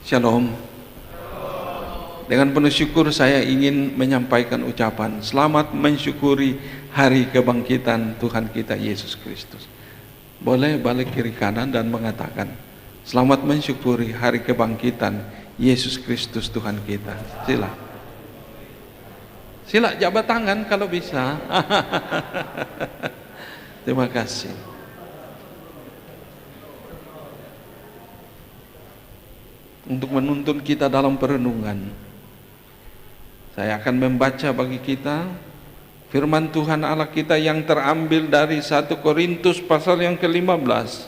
Shalom. Dengan penuh syukur saya ingin menyampaikan ucapan selamat mensyukuri hari kebangkitan Tuhan kita Yesus Kristus. Boleh balik kiri kanan dan mengatakan selamat mensyukuri hari kebangkitan Yesus Kristus Tuhan kita. Sila jabat tangan kalau bisa. Terima kasih. Untuk menuntun kita dalam perenungan, saya akan membaca bagi kita firman Tuhan Allah kita yang terambil dari 1 Korintus pasal yang ke-15.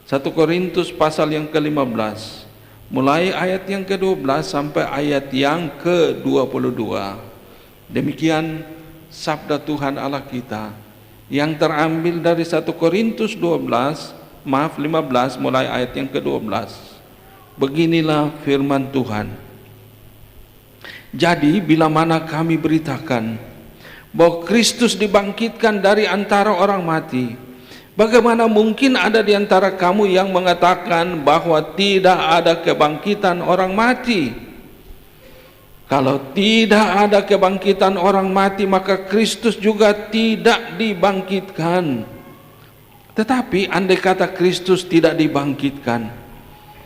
1 Korintus pasal yang ke-15, mulai ayat yang ke-12 sampai ayat yang ke-22. Demikian sabda Tuhan Allah kita yang terambil dari 1 Korintus 15 mulai ayat yang ke-12. Beginilah firman Tuhan. Jadi bila mana kami beritakan bahwa Kristus dibangkitkan dari antara orang mati, bagaimana mungkin ada di antara kamu yang mengatakan bahwa tidak ada kebangkitan orang mati? Kalau tidak ada kebangkitan orang mati, maka Kristus juga tidak dibangkitkan. Tetapi andai kata Kristus tidak dibangkitkan,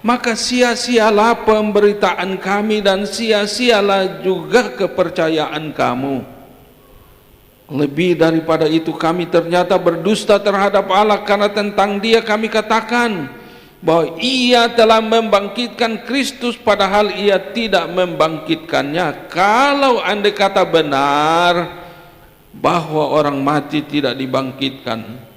maka sia-sialah pemberitaan kami dan sia-sialah juga kepercayaan kamu. Lebih daripada itu, kami ternyata berdusta terhadap Allah, karena tentang Dia kami katakan bahwa Ia telah membangkitkan Kristus padahal Ia tidak membangkitkannya. Kalau andai kata benar bahwa orang mati tidak dibangkitkan,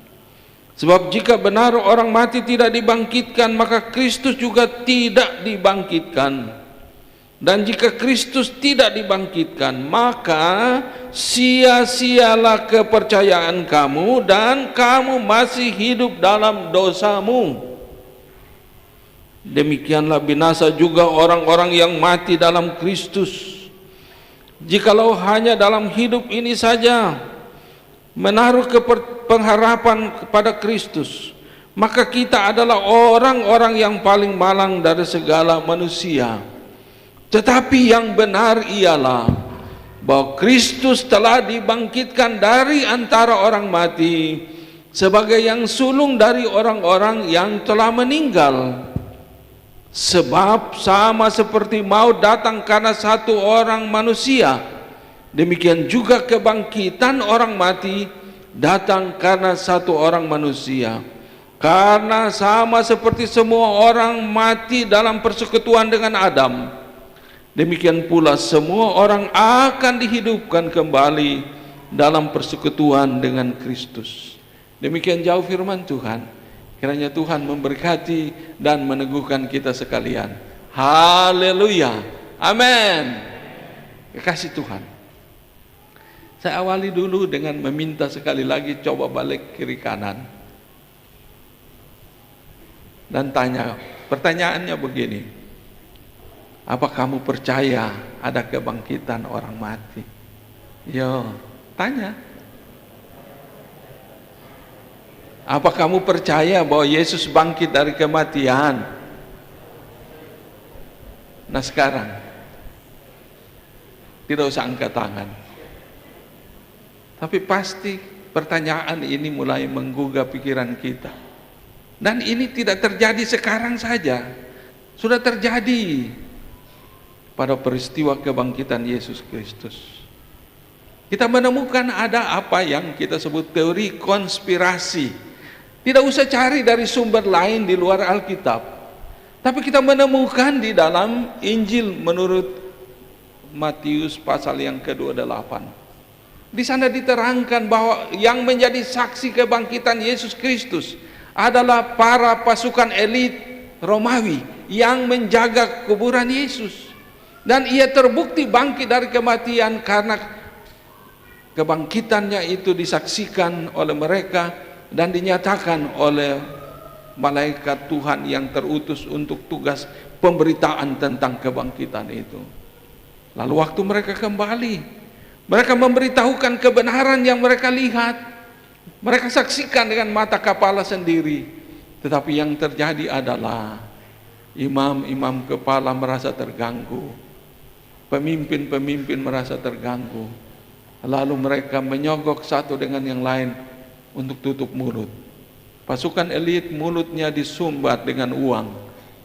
sebab jika benar orang mati tidak dibangkitkan, maka Kristus juga tidak dibangkitkan. Dan jika Kristus tidak dibangkitkan, maka sia-sialah kepercayaan kamu dan kamu masih hidup dalam dosamu. Demikianlah binasa juga orang-orang yang mati dalam Kristus. Jikalau hanya dalam hidup ini saja menaruh pengharapan kepada Kristus, maka kita adalah orang-orang yang paling malang dari segala manusia. Tetapi yang benar ialah bahwa Kristus telah dibangkitkan dari antara orang mati sebagai yang sulung dari orang-orang yang telah meninggal. Sebab sama seperti maut datang karena satu orang manusia, demikian juga kebangkitan orang mati datang karena satu orang manusia. Karena sama seperti semua orang mati dalam persekutuan dengan Adam, demikian pula semua orang akan dihidupkan kembali dalam persekutuan dengan Kristus. Demikian jauh firman Tuhan. Kiranya Tuhan memberkati dan meneguhkan kita sekalian. Haleluya. Amin. Kekasih Tuhan, saya awali dulu dengan meminta sekali lagi, coba balik kiri kanan dan tanya. Pertanyaannya begini: apa kamu percaya ada kebangkitan orang mati? Yo, tanya. Apa kamu percaya bahwa Yesus bangkit dari kematian? Nah sekarang, tidak usah angkat tangan. Tapi pasti pertanyaan ini mulai menggugah pikiran kita. Dan ini tidak terjadi sekarang saja, sudah terjadi pada peristiwa kebangkitan Yesus Kristus. Kita menemukan ada apa yang kita sebut teori konspirasi. Tidak usah cari dari sumber lain di luar Alkitab, tapi kita menemukan di dalam Injil menurut Matius pasal yang ke-28. Di sana diterangkan bahwa yang menjadi saksi kebangkitan Yesus Kristus adalah para pasukan elit Romawi yang menjaga kuburan Yesus. Dan ia terbukti bangkit dari kematian karena kebangkitannya itu disaksikan oleh mereka dan dinyatakan oleh malaikat Tuhan yang terutus untuk tugas pemberitaan tentang kebangkitan itu. Lalu waktu mereka kembali, mereka memberitahukan kebenaran yang mereka lihat, mereka saksikan dengan mata kepala sendiri. Tetapi yang terjadi adalah Imam-imam kepala merasa terganggu, pemimpin-pemimpin merasa terganggu. Lalu mereka menyogok satu dengan yang lain untuk tutup mulut. Pasukan elit mulutnya disumbat dengan uang,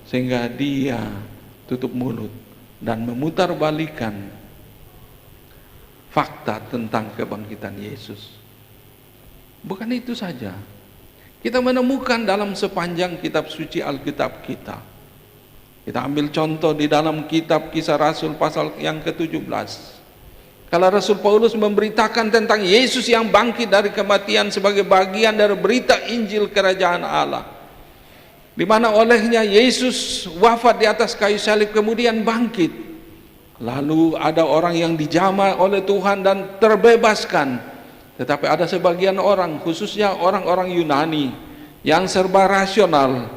sehingga dia tutup mulut dan memutarbalikkan fakta tentang kebangkitan Yesus. Bukan itu saja, kita menemukan dalam sepanjang kitab suci Alkitab kita. Kita ambil contoh di dalam kitab Kisah Rasul pasal yang ke-17. Kalau Rasul Paulus memberitakan tentang Yesus yang bangkit dari kematian sebagai bagian dari berita Injil Kerajaan Allah, di mana olehnya Yesus wafat di atas kayu salib kemudian bangkit. Lalu ada orang yang dijamah oleh Tuhan dan terbebaskan. Tetapi ada sebagian orang, khususnya orang-orang Yunani yang serba rasional,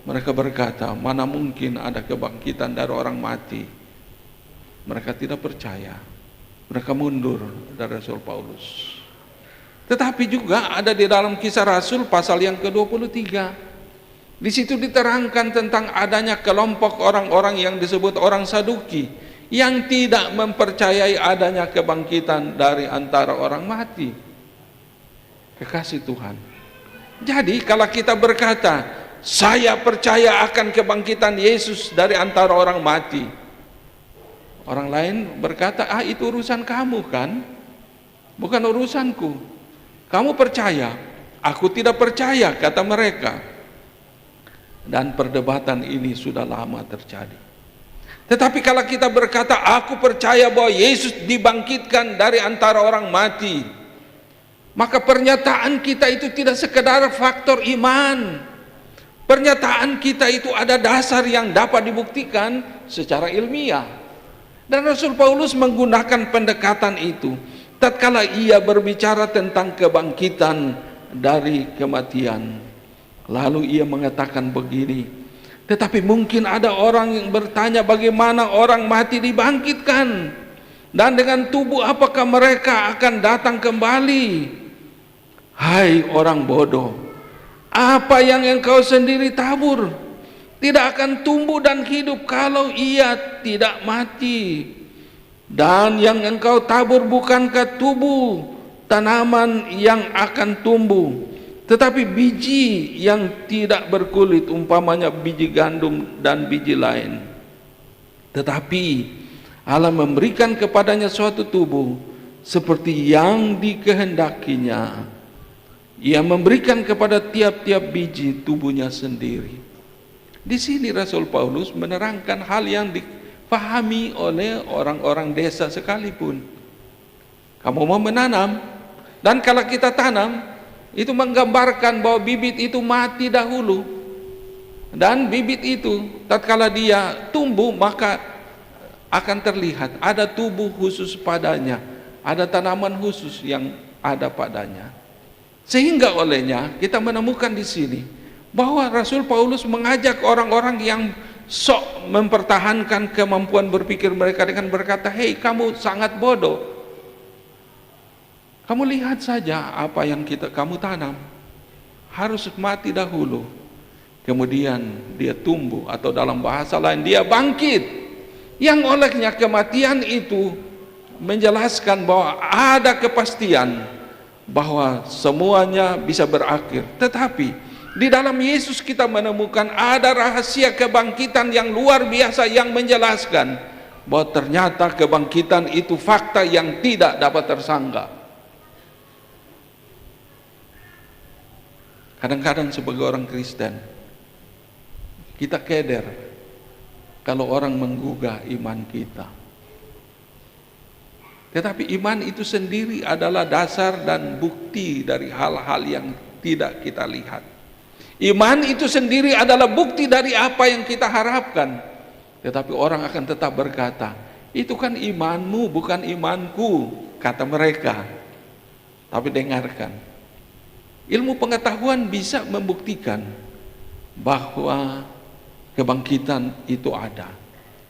mereka berkata, mana mungkin ada kebangkitan dari orang mati. Mereka tidak percaya. Mereka mundur dari Rasul Paulus. Tetapi juga ada di dalam Kisah Rasul pasal yang ke-23. Di situ diterangkan tentang adanya kelompok orang-orang yang disebut orang Saduki, yang tidak mempercayai adanya kebangkitan dari antara orang mati. Kekasih Tuhan. Jadi kalau kita berkata, saya percaya akan kebangkitan Yesus dari antara orang mati, orang lain berkata, itu urusan kamu kan, bukan urusanku. Kamu percaya, aku tidak percaya, kata mereka. Dan perdebatan ini sudah lama terjadi. Tetapi kalau kita berkata, aku percaya bahwa Yesus dibangkitkan dari antara orang mati, maka pernyataan kita itu tidak sekedar faktor iman. Pernyataan kita itu ada dasar yang dapat dibuktikan secara ilmiah. Dan Rasul Paulus menggunakan pendekatan itu tatkala ia berbicara tentang kebangkitan dari kematian. Lalu ia mengatakan begini, tetapi mungkin ada orang yang bertanya, bagaimana orang mati dibangkitkan, dan dengan tubuh apakah mereka akan datang kembali? Hai orang bodoh, apa yang engkau sendiri tabur tidak akan tumbuh dan hidup kalau ia tidak mati. Dan yang engkau tabur bukankah tubuh tanaman yang akan tumbuh, tetapi biji yang tidak berkulit, umpamanya biji gandum dan biji lain. Tetapi Allah memberikan kepadanya suatu tubuh seperti yang dikehendakinya. Ia memberikan kepada tiap-tiap biji tubuhnya sendiri. Di sini Rasul Paulus menerangkan hal yang dipahami oleh orang-orang desa sekalipun. Kamu mau menanam, dan kalau kita tanam, itu menggambarkan bahwa bibit itu mati dahulu. Dan bibit itu tatkala dia tumbuh, maka akan terlihat ada tubuh khusus padanya, ada tanaman khusus yang ada padanya. Sehingga olehnya kita menemukan di sini bahwa Rasul Paulus mengajak orang-orang yang sok mempertahankan kemampuan berpikir mereka dengan berkata, hei kamu sangat bodoh, kamu lihat saja apa yang kamu tanam, harus mati dahulu, kemudian dia tumbuh, atau dalam bahasa lain dia bangkit, yang olehnya kematian itu menjelaskan bahwa ada kepastian bahwa semuanya bisa berakhir. Tetapi di dalam Yesus kita menemukan ada rahasia kebangkitan yang luar biasa yang menjelaskan bahwa ternyata kebangkitan itu fakta yang tidak dapat tersangka. Kadang-kadang sebagai orang Kristen kita keder kalau orang menggugah iman kita. Tetapi iman itu sendiri adalah dasar dan bukti dari hal-hal yang tidak kita lihat. Iman itu sendiri adalah bukti dari apa yang kita harapkan. Tetapi orang akan tetap berkata, itu kan imanmu bukan imanku, kata mereka. Tapi dengarkan, ilmu pengetahuan bisa membuktikan bahwa kebangkitan itu ada.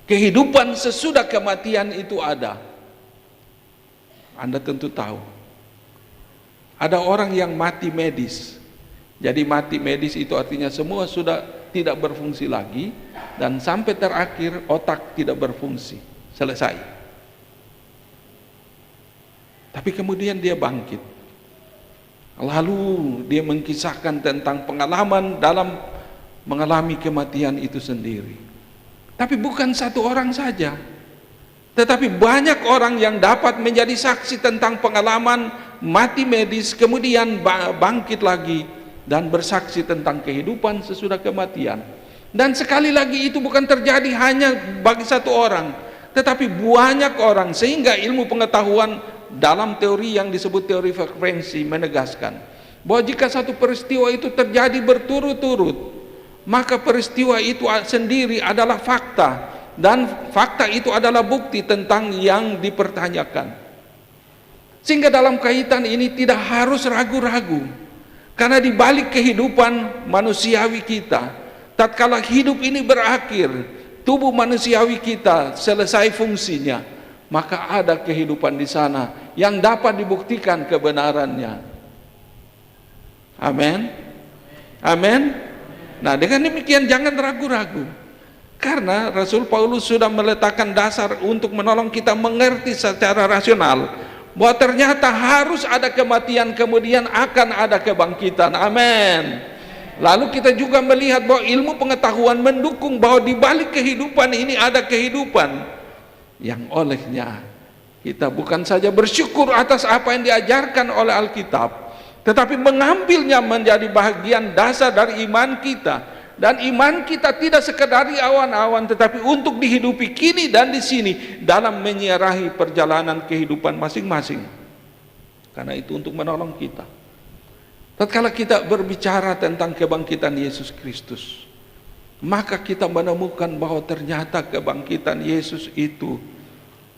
Kehidupan sesudah kematian itu ada. Anda tentu tahu, ada orang yang mati medis. Jadi mati medis itu artinya semua sudah tidak berfungsi lagi, dan sampai terakhir otak tidak berfungsi, selesai. Tapi kemudian dia bangkit. Lalu dia mengisahkan tentang pengalaman dalam mengalami kematian itu sendiri. Tapi bukan satu orang saja, tetapi banyak orang yang dapat menjadi saksi tentang pengalaman mati medis, kemudian bangkit lagi dan bersaksi tentang kehidupan sesudah kematian. Dan sekali lagi itu bukan terjadi hanya bagi satu orang, tetapi banyak orang, sehingga ilmu pengetahuan dalam teori yang disebut teori frekuensi menegaskan bahwa jika satu peristiwa itu terjadi berturut-turut, maka peristiwa itu sendiri adalah fakta, dan fakta itu adalah bukti tentang yang dipertanyakan. Sehingga dalam kaitan ini tidak harus ragu-ragu, karena di balik kehidupan manusiawi kita, tatkala hidup ini berakhir, tubuh manusiawi kita selesai fungsinya, maka ada kehidupan di sana yang dapat dibuktikan kebenarannya. Amin. Amin. Nah, dengan demikian jangan ragu-ragu, karena Rasul Paulus sudah meletakkan dasar untuk menolong kita mengerti secara rasional bahwa ternyata harus ada kematian, kemudian akan ada kebangkitan. Amin. Lalu kita juga melihat bahwa ilmu pengetahuan mendukung bahwa di balik kehidupan ini ada kehidupan yang olehnya kita bukan saja bersyukur atas apa yang diajarkan oleh Alkitab, tetapi mengambilnya menjadi bagian dasar dari iman kita. Dan iman kita tidak sekedar di awan-awan, tetapi untuk dihidupi kini dan di sini dalam menyerahi perjalanan kehidupan masing-masing. Karena itu untuk menolong kita. Tatkala kita berbicara tentang kebangkitan Yesus Kristus, maka kita menemukan bahwa ternyata kebangkitan Yesus itu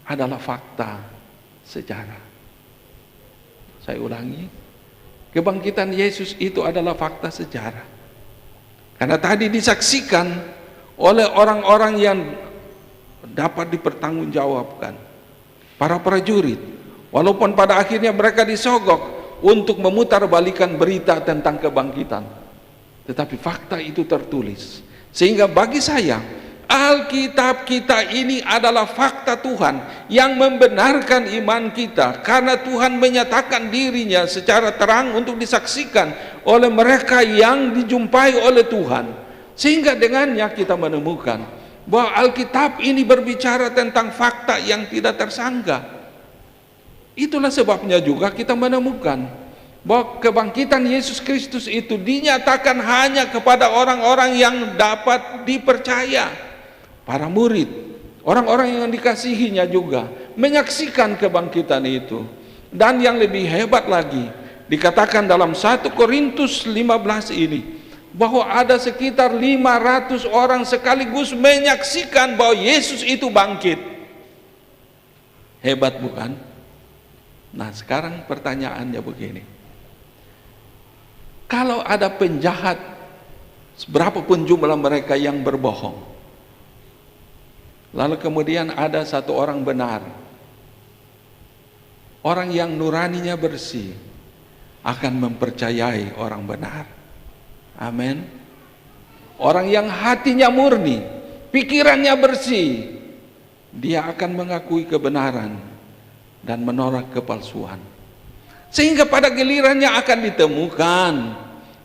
adalah fakta sejarah. Saya ulangi, kebangkitan Yesus itu adalah fakta sejarah. Karena tadi disaksikan oleh orang-orang yang dapat dipertanggungjawabkan, para prajurit, walaupun pada akhirnya mereka disogok untuk memutarbalikan berita tentang kebangkitan, tetapi fakta itu tertulis. Sehingga bagi saya, Alkitab kita ini adalah fakta Tuhan yang membenarkan iman kita, karena Tuhan menyatakan dirinya secara terang untuk disaksikan oleh mereka yang dijumpai oleh Tuhan. Sehingga dengannya kita menemukan bahwa Alkitab ini berbicara tentang fakta yang tidak tersangka. Itulah sebabnya juga kita menemukan bahwa kebangkitan Yesus Kristus itu dinyatakan hanya kepada orang-orang yang dapat dipercaya. Para murid, orang-orang yang dikasihinya juga menyaksikan kebangkitan itu. Dan yang lebih hebat lagi, dikatakan dalam 1 Korintus 15 ini, bahwa ada sekitar 500 orang sekaligus menyaksikan bahwa Yesus itu bangkit. Hebat bukan? Nah, sekarang pertanyaannya begini. Kalau ada penjahat, berapapun jumlah mereka yang berbohong, lalu kemudian ada satu orang benar, orang yang nuraninya bersih akan mempercayai orang benar. Amin. Orang yang hatinya murni, pikirannya bersih, dia akan mengakui kebenaran dan menolak kepalsuan. Sehingga pada gilirannya akan ditemukan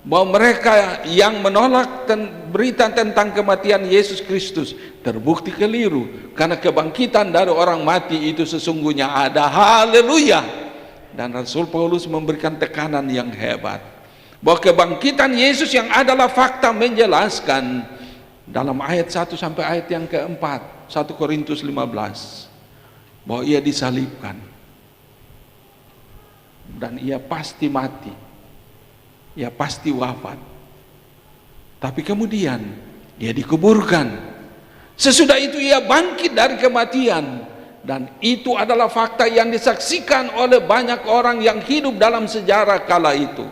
bahwa mereka yang menolak berita tentang kematian Yesus Kristus terbukti keliru, karena kebangkitan dari orang mati itu sesungguhnya ada. Haleluya. Dan Rasul Paulus memberikan tekanan yang hebat bahwa kebangkitan Yesus yang adalah fakta menjelaskan dalam ayat 1 sampai ayat yang keempat 1 Korintus 15 bahwa ia disalibkan dan ia pasti mati, ia pasti wafat, tapi kemudian ia dikuburkan. Sesudah itu ia bangkit dari kematian, dan itu adalah fakta yang disaksikan oleh banyak orang yang hidup dalam sejarah kala itu.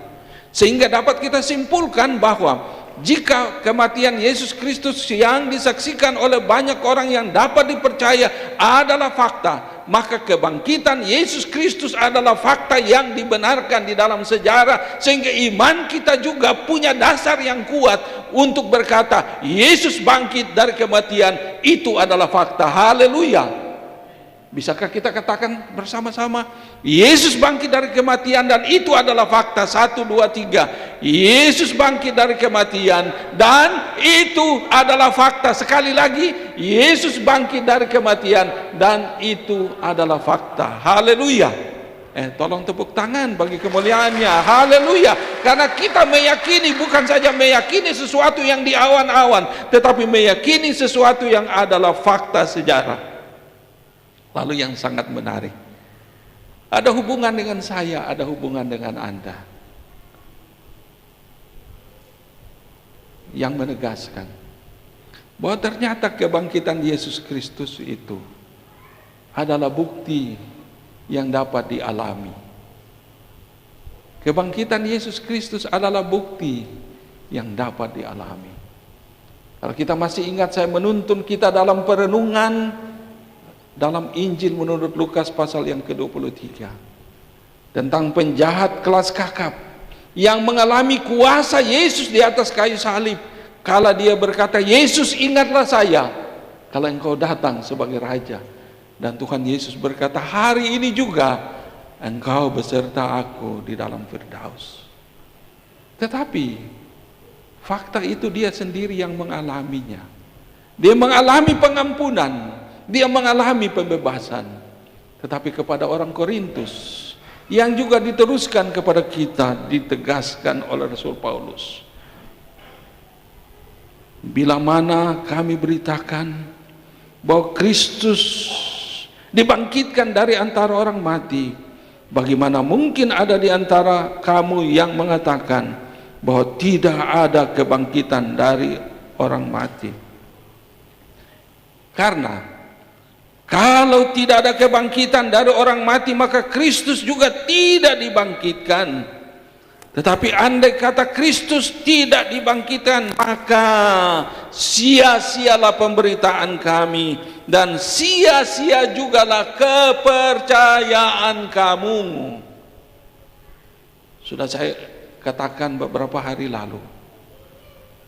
Sehingga dapat kita simpulkan bahwa jika kematian Yesus Kristus yang disaksikan oleh banyak orang yang dapat dipercaya adalah fakta, maka kebangkitan Yesus Kristus adalah fakta yang dibenarkan di dalam sejarah, sehingga iman kita juga punya dasar yang kuat untuk berkata Yesus bangkit dari kematian, itu adalah fakta. Haleluya. Bisakah kita katakan bersama-sama, Yesus bangkit dari kematian dan itu adalah fakta? 1, 2, 3. Yesus bangkit dari kematian dan itu adalah fakta. Sekali lagi, Yesus bangkit dari kematian dan itu adalah fakta. Haleluya. Tolong tepuk tangan bagi kemuliaannya. Haleluya. Karena kita meyakini, bukan saja meyakini sesuatu yang di awan-awan, tetapi meyakini sesuatu yang adalah fakta sejarah. Lalu yang sangat menarik, ada hubungan dengan saya, ada hubungan dengan Anda, yang menegaskan bahwa ternyata kebangkitan Yesus Kristus itu adalah bukti yang dapat dialami. Kebangkitan Yesus Kristus adalah bukti yang dapat dialami. Kalau kita masih ingat, saya menuntun kita dalam perenungan dalam Injil menurut Lukas pasal yang ke-23 tentang penjahat kelas kakap yang mengalami kuasa Yesus di atas kayu salib. Kala dia berkata, Yesus ingatlah saya kalau engkau datang sebagai raja. Dan Tuhan Yesus berkata, hari ini juga engkau beserta aku di dalam Firdaus. Tetapi fakta itu dia sendiri yang mengalaminya. Dia mengalami pengampunan, dia mengalami pembebasan. Tetapi kepada orang Korintus, yang juga diteruskan kepada kita, ditegaskan oleh Rasul Paulus, bila mana kami beritakan bahwa Kristus dibangkitkan dari antara orang mati, bagaimana mungkin ada di antara kamu yang mengatakan bahwa tidak ada kebangkitan dari orang mati? Karena kalau tidak ada kebangkitan dari orang mati, maka Kristus juga tidak dibangkitkan. Tetapi andai kata Kristus tidak dibangkitkan, maka sia-sialah pemberitaan kami dan sia-sia jugalah kepercayaan kamu. Sudah saya katakan beberapa hari lalu,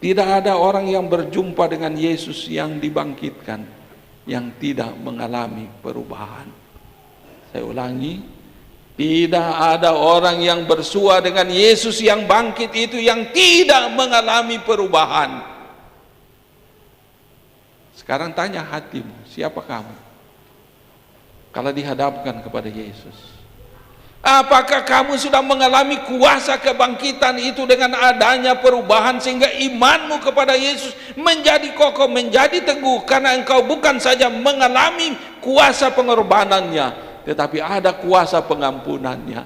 tidak ada orang yang berjumpa dengan Yesus yang dibangkitkan yang tidak mengalami perubahan. Saya ulangi, tidak ada orang yang bersua dengan Yesus yang bangkit itu yang tidak mengalami perubahan. Sekarang tanya hatimu, siapa kamu kalau dihadapkan kepada Yesus? Apakah kamu sudah mengalami kuasa kebangkitan itu dengan adanya perubahan, sehingga imanmu kepada Yesus menjadi kokoh, menjadi teguh, karena engkau bukan saja mengalami kuasa pengorbanannya, tetapi ada kuasa pengampunannya?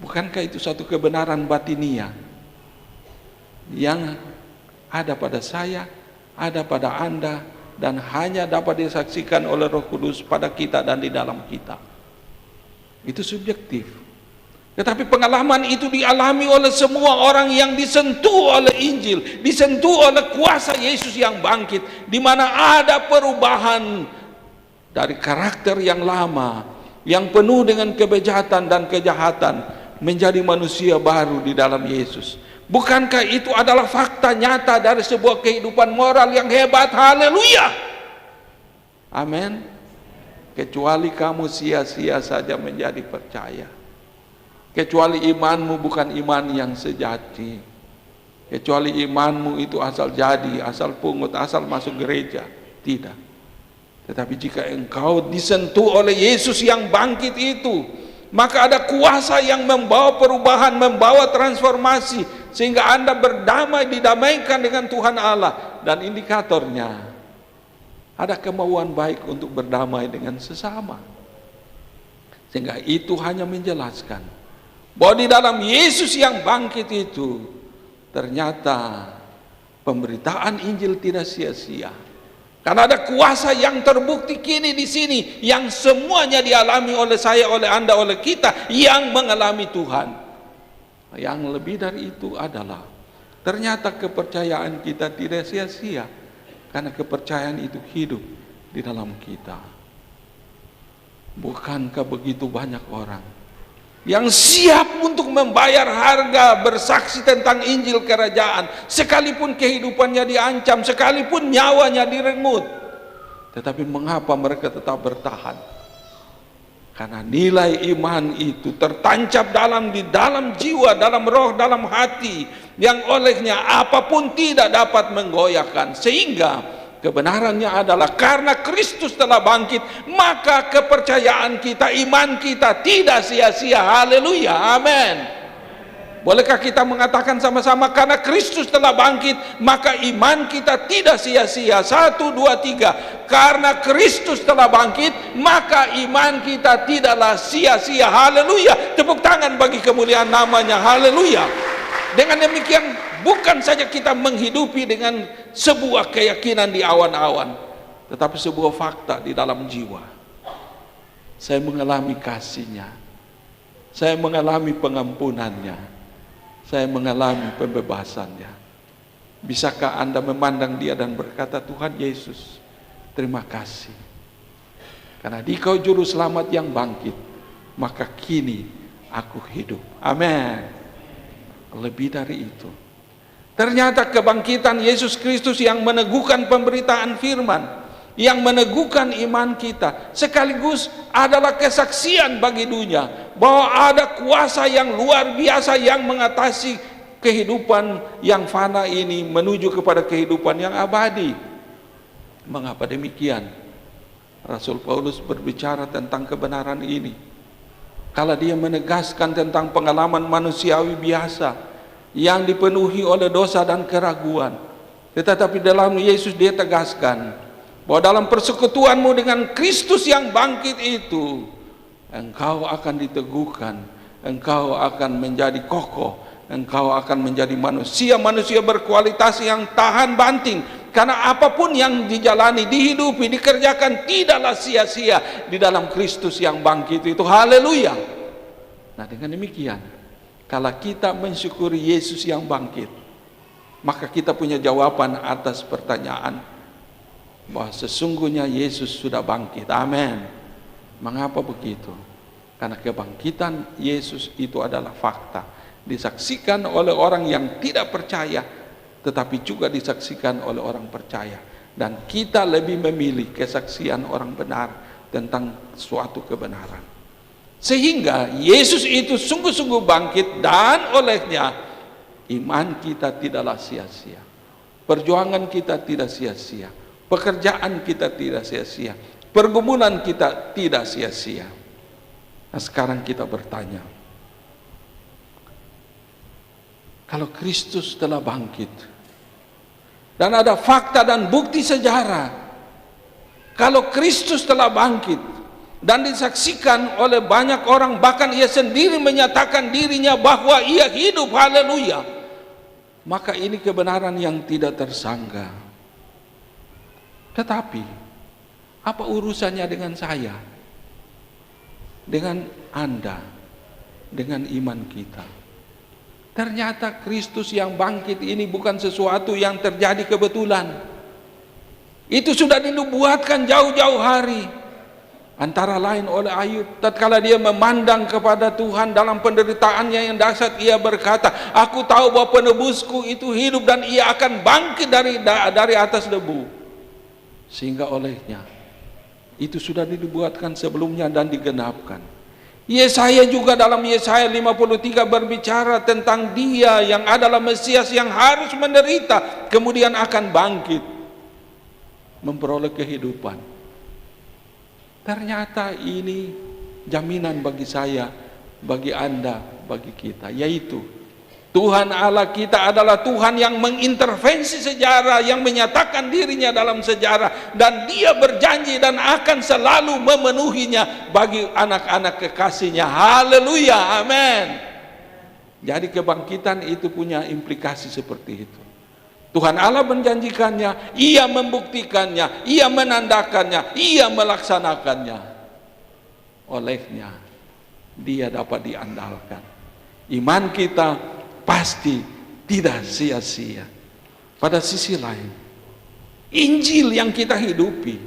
Bukankah itu satu kebenaran batinia yang ada pada saya, ada pada Anda, dan hanya dapat disaksikan oleh Roh Kudus pada kita dan di dalam kita? Itu subjektif, tetapi pengalaman itu dialami oleh semua orang yang disentuh oleh Injil, disentuh oleh kuasa Yesus yang bangkit, di mana ada perubahan dari karakter yang lama, yang penuh dengan kebejatan dan kejahatan, menjadi manusia baru di dalam Yesus. Bukankah itu adalah fakta nyata dari sebuah kehidupan moral yang hebat? Haleluya, amin. Kecuali kamu sia-sia saja menjadi percaya, kecuali imanmu bukan iman yang sejati, kecuali imanmu itu asal jadi, asal pungut, asal masuk gereja. Tidak. Tetapi jika engkau disentuh oleh Yesus yang bangkit itu, maka ada kuasa yang membawa perubahan, membawa transformasi, sehingga Anda berdamai, didamaikan dengan Tuhan Allah. Dan indikatornya, ada kemauan baik untuk berdamai dengan sesama. Sehingga itu hanya menjelaskan bahwa di dalam Yesus yang bangkit itu, ternyata pemberitaan Injil tidak sia-sia. Karena ada kuasa yang terbukti kini di sini, yang semuanya dialami oleh saya, oleh Anda, oleh kita yang mengalami Tuhan. Yang lebih dari itu adalah ternyata kepercayaan kita tidak sia-sia, karena kepercayaan itu hidup di dalam kita. Bukankah begitu banyak orang yang siap untuk membayar harga bersaksi tentang Injil Kerajaan, sekalipun kehidupannya diancam, sekalipun nyawanya direnggut, tetapi mengapa mereka tetap bertahan? Karena nilai iman itu tertancap di dalam jiwa, dalam roh, dalam hati, yang olehnya apapun tidak dapat menggoyahkan. Sehingga kebenarannya adalah karena Kristus telah bangkit, maka kepercayaan kita, iman kita tidak sia-sia. Haleluya, amin. Bolehkah kita mengatakan sama-sama, karena Kristus telah bangkit, maka iman kita tidak sia-sia? 1, 2, 3. Karena Kristus telah bangkit, maka iman kita tidaklah sia-sia. Haleluya. Tepuk tangan bagi kemuliaan namanya. Haleluya. Dengan demikian, bukan saja kita menghidupi dengan sebuah keyakinan di awan-awan, tetapi sebuah fakta di dalam jiwa. Saya mengalami kasih-Nya, saya mengalami pengampunannya, saya mengalami pembebasannya. Bisakah Anda memandang Dia dan berkata, Tuhan Yesus, terima kasih, karena Dikau Juru Selamat yang bangkit, maka kini aku hidup. Amin. Lebih dari itu, ternyata kebangkitan Yesus Kristus yang meneguhkan pemberitaan firman, yang meneguhkan iman kita, sekaligus adalah kesaksian bagi dunia bahwa ada kuasa yang luar biasa yang mengatasi kehidupan yang fana ini menuju kepada kehidupan yang abadi. Mengapa demikian? Rasul Paulus berbicara tentang kebenaran ini kala dia menegaskan tentang pengalaman manusiawi biasa yang dipenuhi oleh dosa dan keraguan. Tetapi dalam Yesus dia tegaskan bahwa dalam persekutuanmu dengan Kristus yang bangkit itu, engkau akan diteguhkan, engkau akan menjadi kokoh, engkau akan menjadi manusia berkualitas yang tahan banting. Karena apapun yang dijalani, dihidupi, dikerjakan tidaklah sia-sia di dalam Kristus yang bangkit itu. Haleluya. Nah, dengan demikian, kalau kita mensyukuri Yesus yang bangkit, maka kita punya jawaban atas pertanyaan bahwa sesungguhnya Yesus sudah bangkit. Amin. Mengapa begitu? Karena kebangkitan Yesus itu adalah fakta, disaksikan oleh orang yang tidak percaya, tetapi juga disaksikan oleh orang percaya. Dan kita lebih memilih kesaksian orang benar tentang suatu kebenaran. Sehingga Yesus itu sungguh-sungguh bangkit, dan olehnya iman kita tidaklah sia-sia, perjuangan kita tidak sia-sia, pekerjaan kita tidak sia-sia, pergumulan kita tidak sia-sia. Nah, sekarang kita bertanya, kalau Kristus telah bangkit, dan ada fakta dan bukti sejarah, kalau Kristus telah bangkit dan disaksikan oleh banyak orang, bahkan ia sendiri menyatakan dirinya bahwa ia hidup, haleluya, maka ini kebenaran yang tidak tersangga. Tetapi apa urusannya dengan saya, dengan Anda, dengan iman kita? Ternyata Kristus yang bangkit ini bukan sesuatu yang terjadi kebetulan. Itu sudah dinubuatkan jauh-jauh hari. Antara lain oleh Ayub, tatkala dia memandang kepada Tuhan dalam penderitaannya yang dahsyat, ia berkata, aku tahu bahwa penebusku itu hidup dan ia akan bangkit dari atas debu. Sehingga olehnya itu sudah dinubuatkan sebelumnya dan digenapkan. Yesaya juga dalam Yesaya 53 berbicara tentang dia yang adalah Mesias yang harus menderita, kemudian akan bangkit, memperoleh kehidupan. Ternyata ini jaminan bagi saya, bagi Anda, bagi kita, yaitu Tuhan Allah kita adalah Tuhan yang mengintervensi sejarah, yang menyatakan dirinya dalam sejarah, dan dia berjanji dan akan selalu memenuhinya bagi anak-anak kekasihnya. Haleluya, amin. Jadi kebangkitan itu punya implikasi seperti itu. Tuhan Allah menjanjikannya, ia membuktikannya, ia menandakannya, ia melaksanakannya. Olehnya dia dapat diandalkan. Iman kita pasti tidak sia-sia. Pada sisi lain, Injil yang kita hidupi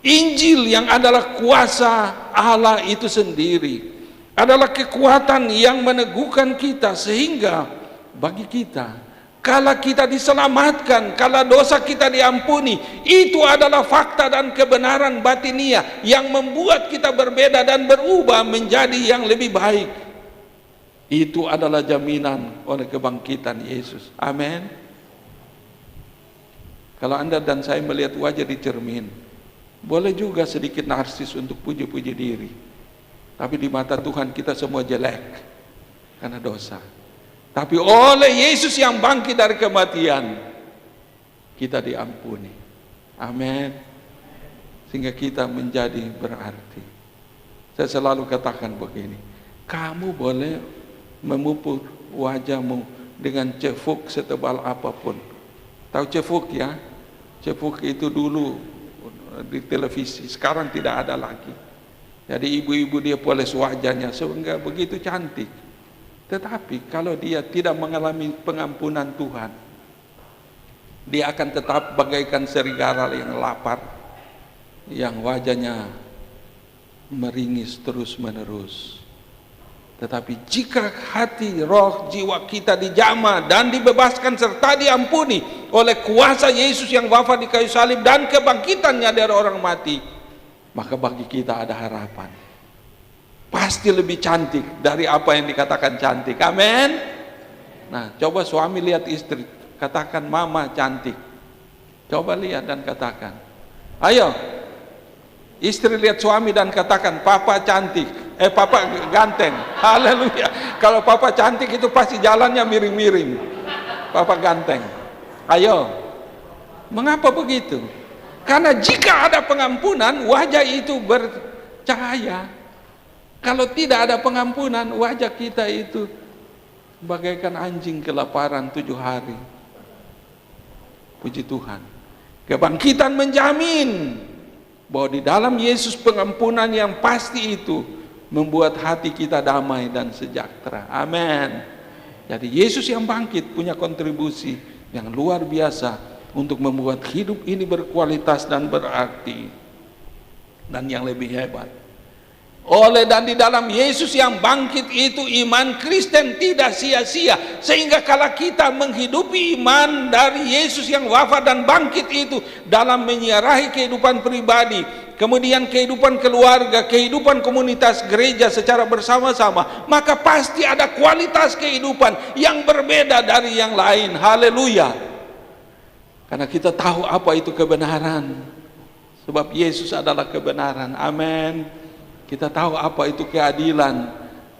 Injil yang adalah kuasa Allah itu sendiri adalah kekuatan yang meneguhkan kita, sehingga bagi kita, kalau kita diselamatkan, kalau dosa kita diampuni, itu adalah fakta dan kebenaran batiniah yang membuat kita berbeda dan berubah menjadi yang lebih baik. Itu adalah jaminan oleh kebangkitan Yesus. Amin. Kalau Anda dan saya melihat wajah di cermin, boleh juga sedikit narsis untuk puji-puji diri, tapi di mata Tuhan kita semua jelek karena dosa. Tapi oleh Yesus yang bangkit dari kematian, kita diampuni. Amin. Sehingga kita menjadi berarti. Saya selalu katakan begini, kamu boleh memupur wajahmu dengan cefuk setebal apapun. Tahu cefuk ya? Cefuk itu dulu di televisi, sekarang tidak ada lagi. Jadi ibu-ibu dia poles wajahnya sehingga begitu cantik. Tetapi kalau dia tidak mengalami pengampunan Tuhan, dia akan tetap bagaikan serigala yang lapar, yang wajahnya meringis terus menerus. Tetapi jika hati, roh, jiwa kita dijamah dan dibebaskan serta diampuni oleh kuasa Yesus yang wafat di kayu salib dan kebangkitannya dari orang mati, maka bagi kita ada harapan. Pasti lebih cantik dari apa yang dikatakan cantik. Amin. Nah, coba suami lihat istri, katakan mama cantik. Coba lihat dan katakan. Ayo, istri lihat suami dan katakan papa cantik. Papa ganteng. Haleluya. Kalau papa cantik itu pasti jalannya miring-miring. Papa ganteng. Ayo. Mengapa begitu? Karena jika ada pengampunan, wajah itu bercahaya. Kalau tidak ada pengampunan, wajah kita itu bagaikan anjing kelaparan 7 hari. Puji Tuhan. Kebangkitan menjamin bahwa di dalam Yesus pengampunan yang pasti itu membuat hati kita damai dan sejahtera. Amin. Jadi Yesus yang bangkit punya kontribusi yang luar biasa untuk membuat hidup ini berkualitas dan berarti. Dan yang lebih hebat, oleh dan di dalam Yesus yang bangkit itu iman Kristen tidak sia-sia. Sehingga kalau kita menghidupi iman dari Yesus yang wafat dan bangkit itu dalam menyerahi kehidupan pribadi, kemudian kehidupan keluarga, kehidupan komunitas gereja secara bersama-sama, maka pasti ada kualitas kehidupan yang berbeda dari yang lain. Haleluya. Karena kita tahu apa itu kebenaran, sebab Yesus adalah kebenaran. Amin. Kita tahu apa itu keadilan,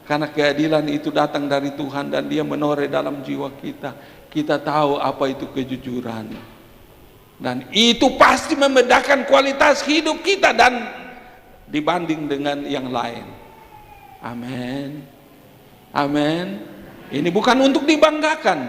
karena keadilan itu datang dari Tuhan dan dia menoreh dalam jiwa kita. Kita tahu apa itu kejujuran, dan itu pasti membedakan kualitas hidup kita dan dibanding dengan yang lain. Amin. Amin. Ini bukan untuk dibanggakan,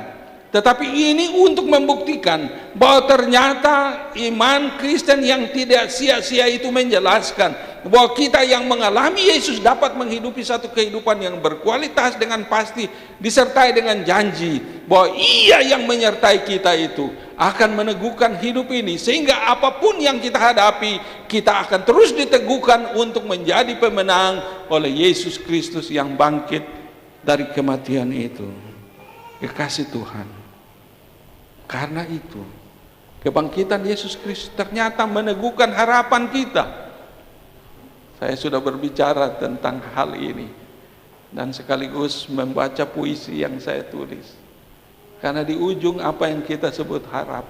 tetapi ini untuk membuktikan bahwa ternyata iman Kristen yang tidak sia-sia itu menjelaskan bahwa kita yang mengalami Yesus dapat menghidupi satu kehidupan yang berkualitas dengan pasti, disertai dengan janji bahwa Ia yang menyertai kita itu akan meneguhkan hidup ini, sehingga apapun yang kita hadapi, kita akan terus diteguhkan untuk menjadi pemenang oleh Yesus Kristus yang bangkit dari kematian itu. Kekasih Tuhan, karena itu kebangkitan Yesus Kristus ternyata meneguhkan harapan kita. Saya sudah berbicara tentang hal ini dan sekaligus membaca puisi yang saya tulis, karena di ujung apa yang kita sebut harap,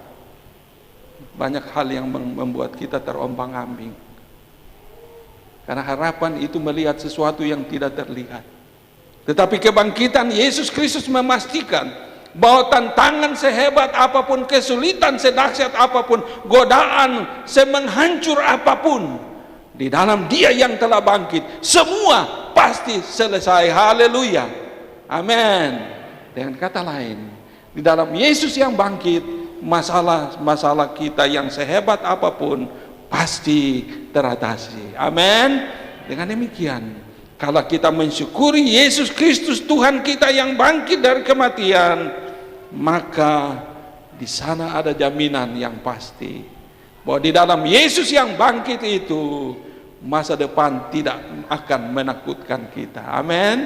banyak hal yang membuat kita terombang-ambing. Karena harapan itu melihat sesuatu yang tidak terlihat, tetapi kebangkitan Yesus Kristus memastikan bahwa tantangan sehebat apapun, kesulitan sedahsyat apapun, godaan semenghancur apapun, di dalam Dia yang telah bangkit, semua pasti selesai. Haleluya. Amin. Dengan kata lain, di dalam Yesus yang bangkit, masalah-masalah kita yang sehebat apapun pasti teratasi. Amin. Dengan demikian, kalau kita mensyukuri Yesus Kristus Tuhan kita yang bangkit dari kematian, maka di sana ada jaminan yang pasti bahwa di dalam Yesus yang bangkit itu masa depan tidak akan menakutkan kita. Amin.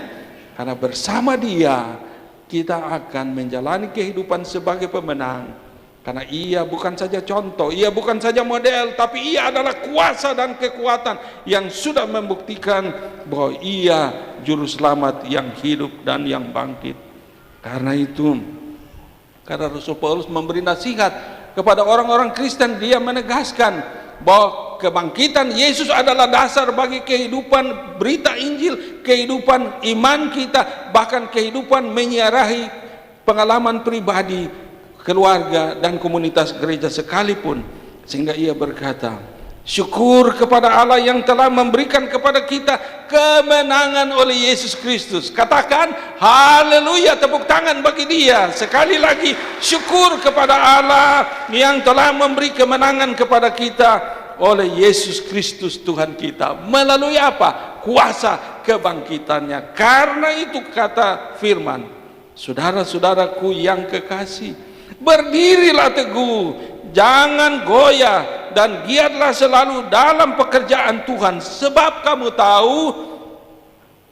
Karena bersama Dia kita akan menjalani kehidupan sebagai pemenang. Karena Ia bukan saja contoh, Ia bukan saja model, tapi Ia adalah kuasa dan kekuatan yang sudah membuktikan bahwa Ia juru selamat yang hidup dan yang bangkit. Karena itu, karena Rasul Paulus memberi nasihat kepada orang-orang Kristen, dia menegaskan bahwa kebangkitan Yesus adalah dasar bagi kehidupan berita Injil, kehidupan iman kita, bahkan kehidupan menyiarahi pengalaman pribadi, keluarga dan komunitas gereja sekalipun. Sehingga ia berkata, syukur kepada Allah yang telah memberikan kepada kita kemenangan oleh Yesus Kristus. Katakan haleluya, tepuk tangan bagi Dia. Sekali lagi, syukur kepada Allah yang telah memberi kemenangan kepada kita oleh Yesus Kristus Tuhan kita. Melalui apa? Kuasa kebangkitannya. Karena itu kata firman, saudara-saudaraku yang kekasih, berdirilah teguh, jangan goyah, dan giatlah selalu dalam pekerjaan Tuhan, sebab kamu tahu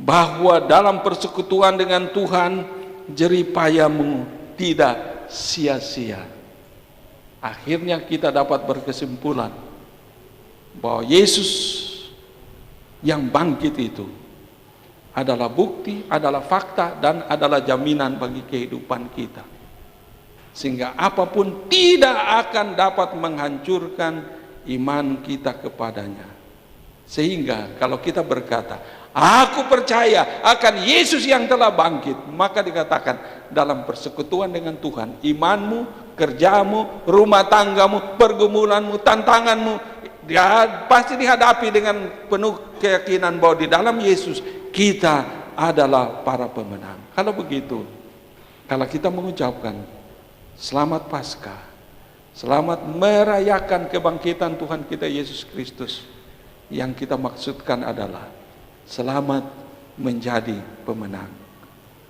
bahwa dalam persekutuan dengan Tuhan jerih payahmu tidak sia-sia. Akhirnya kita dapat berkesimpulan bahwa Yesus yang bangkit itu adalah bukti, adalah fakta, dan adalah jaminan bagi kehidupan kita. Sehingga apapun tidak akan dapat menghancurkan iman kita kepadanya. Sehingga kalau kita berkata, aku percaya akan Yesus yang telah bangkit, maka dikatakan dalam persekutuan dengan Tuhan, imanmu, kerjamu, rumah tanggamu, pergumulanmu, tantanganmu, pasti dihadapi dengan penuh keyakinan bahwa di dalam Yesus kita adalah para pemenang. Kalau begitu, kalau kita mengucapkan selamat Paskah, selamat merayakan kebangkitan Tuhan kita Yesus Kristus, yang kita maksudkan adalah selamat menjadi pemenang.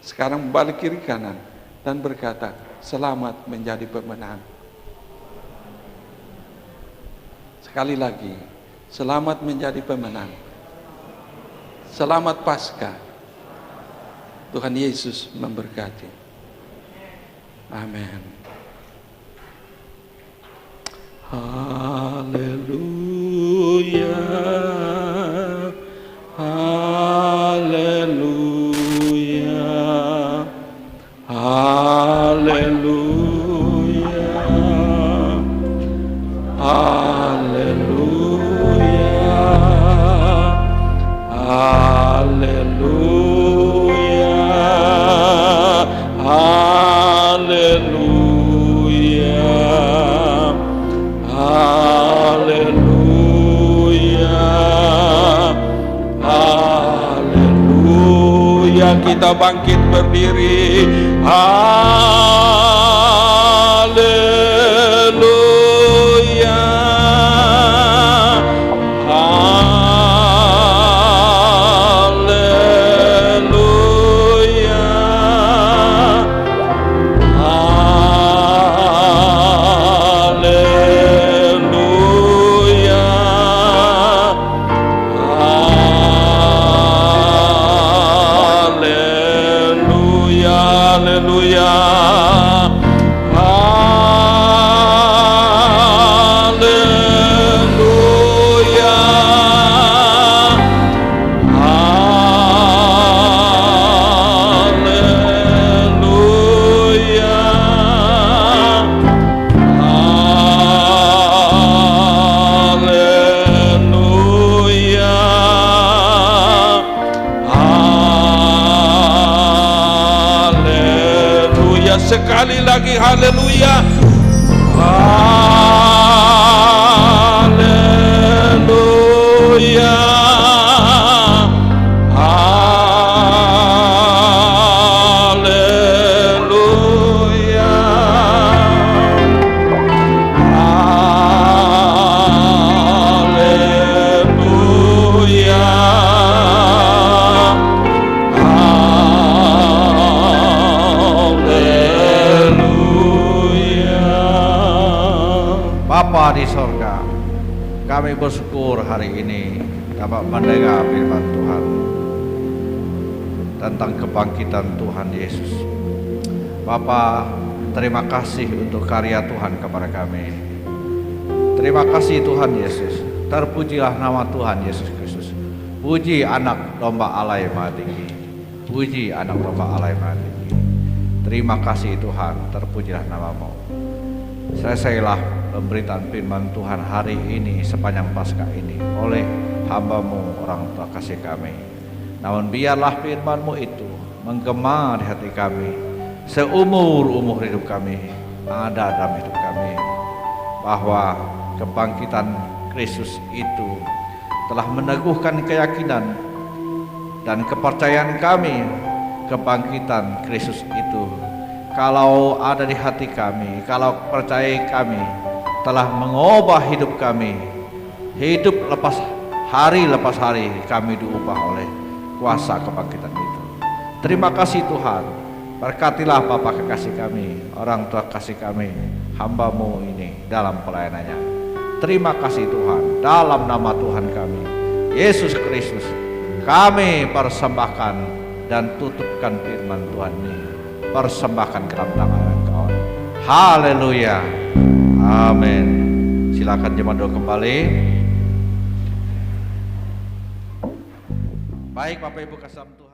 Sekarang balik kiri kanan dan berkata, selamat menjadi pemenang. Sekali lagi, selamat menjadi pemenang. Selamat Paskah. Tuhan Yesus memberkati. Amin. Haleluya, haleluya, haleluya, haleluya, haleluya, haleluya, haleluya. Kita bangkit berdiri. Haleluya, haleluya, haleluya, haleluya, sekali lagi haleluya, haleluya, haleluya, haleluya, Bapa di sorga, Kami bersyukur hari ini dapat mendengar firman Tuhan tentang kebangkitan Tuhan Yesus. Bapa, terima kasih untuk karya Tuhan kepada kami. Terima kasih Tuhan Yesus. Terpujilah nama Tuhan Yesus Kristus. Puji anak domba Allah yang maha tinggi. Puji anak domba Allah yang maha tinggi. Terima kasih Tuhan, terpujilah namamu. Selesailah pemberitaan firman Tuhan hari ini sepanjang Paskah ini oleh hamba-Mu orang tua kasih kami. Namun biarlah firman-Mu itu menggema di hati kami seumur-umur hidup kami, ada dalam hidup kami, bahwa kebangkitan Kristus itu telah meneguhkan keyakinan dan kepercayaan kami. Kebangkitan Kristus itu kalau ada di hati kami, kalau percaya kami, telah mengubah hidup kami. Hidup lepas hari kami diubah oleh kuasa kebangkitan itu. Terima kasih Tuhan. Berkatilah Bapa kekasih kami, orang tua kasih kami, hamba-Mu ini dalam pelayanannya. Terima kasih Tuhan. Dalam nama Tuhan kami, Yesus Kristus, kami persembahkan dan tutupkan firman Tuhan ini. Persembahkan ke dalam tangan Engkau. Haleluya. Amin. Silakan jemaat doa kembali. Baik Bapak Ibu kasih Tuhan.